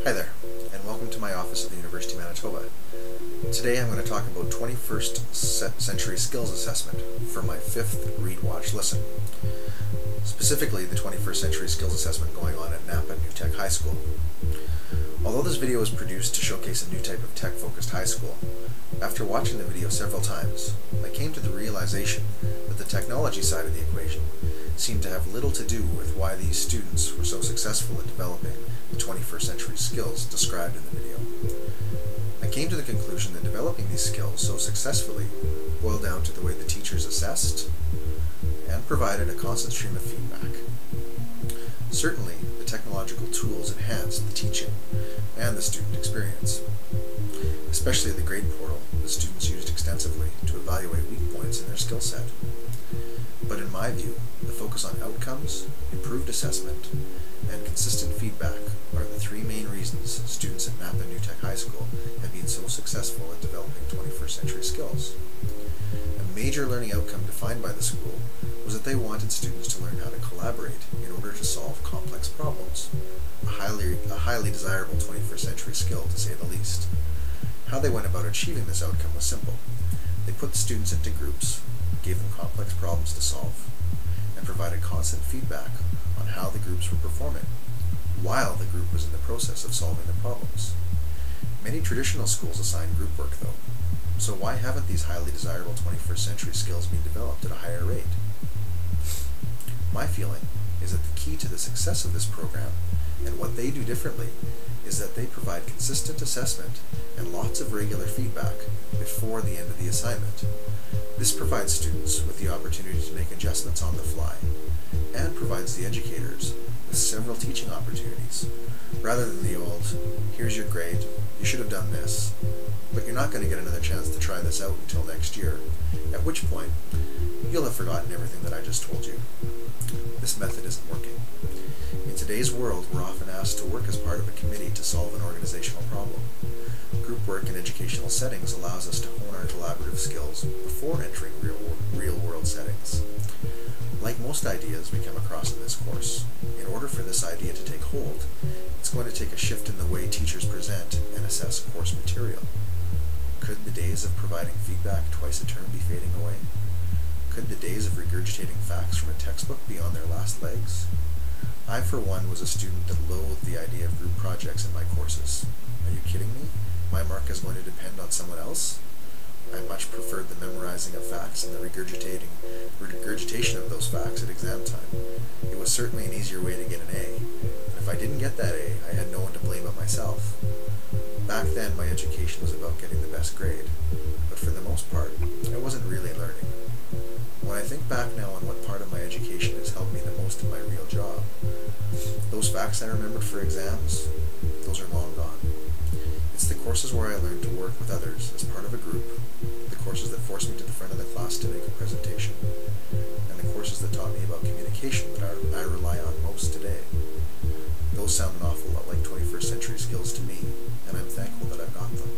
Hi there, and welcome to my office at the University of Manitoba. Today I'm going to talk about 21st century skills assessment for my 5th Read, Watch, Listen. Specifically the 21st century skills assessment going on at Napa New Tech High School. Although this video was produced to showcase a new type of tech-focused high school, after watching the video several times, I came to the realization that the technology side of the equation seemed to have little to do with why these students were so successful at developing the 21st century skills described in the video. I came to the conclusion that developing these skills so successfully boiled down to the way the teachers assessed and provided a constant stream of feedback. Certainly, the technological tools enhanced the teaching and the student experience. Especially the grade portal, the students used extensively to evaluate weak points in their skill set. But in my view, the focus on outcomes, improved assessment, and consistent feedback are the three main reasons students at Napa New Tech High School have been so successful at developing 21st century skills. A major learning outcome defined by the school was that they wanted students to learn how to collaborate in order to solve complex problems, a highly desirable 21st century skill to say the least. How they went about achieving this outcome was simple. They put the students into groups, gave them complex problems to solve, and provided constant feedback on how the groups were performing, while the group was in the process of solving the problems. Many traditional schools assign group work though, so why haven't these highly desirable 21st century skills been developed at a higher rate? My feeling is that the key to the success of this program, and what they do differently, is that they provide consistent assessment and lots of regular feedback before the end of the assignment. This provides students with the opportunity to make adjustments on the fly, and provides the educators with several teaching opportunities, rather than the old, here's your grade, you should have done this, but you're not going to get another chance to try this out until next year, at which point you'll have forgotten everything that I just told you. This method isn't working. In today's world, we're often asked to work as part of a committee to solve an organizational problem. Group work in educational settings allows us to hone our collaborative skills before entering real-world settings. Like most ideas we come across in this course, in order for this idea to take hold, it's going to take a shift in the way teachers present and assess course material. Could the days of providing feedback twice a term be fading away? Could the days of regurgitating facts from a textbook be on their last legs? I, for one, was a student that loathed the idea of group projects in my courses. Are you kidding me? My mark is going to depend on someone else? I much preferred the memorizing of facts and the regurgitation of those facts at exam time. It was certainly an easier way to get an A, and if I didn't get that A, I had no one to blame but myself. Back then, my education was about getting the best grade, but for the most part, I wasn't really learning. When I think back now on what part of my education has helped me the most in my real job, those facts I remembered for exams, those are long gone. It's the courses where I learned to work with others as part of a group, the courses that forced me to the front of the class to make a presentation, and the courses that taught me about communication that I rely on most today. Those sound an awful lot like 21st century skills to me, and I'm thankful that I've got them.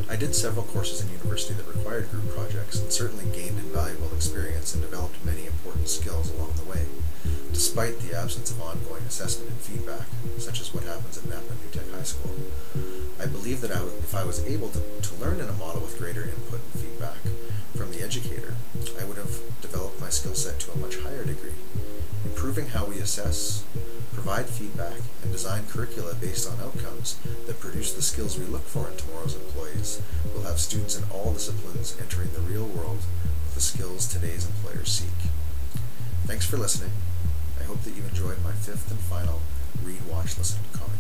I did several courses in university that required group projects, and certainly gained invaluable experience and developed many important skills along the way, despite the absence of ongoing assessment and feedback, such as what happens at Napa New Tech High School. I believe that if I was able to learn in a model with greater input and feedback from the educator, I would have developed my skill set to a much higher degree. Improving how we assess, provide feedback, and design curricula based on outcomes that produce the skills we look for in tomorrow's employees will have students in all disciplines entering the real world with the skills today's employers seek. Thanks for listening. I hope that you enjoyed my 5th and final Read, Watch, Listen comment.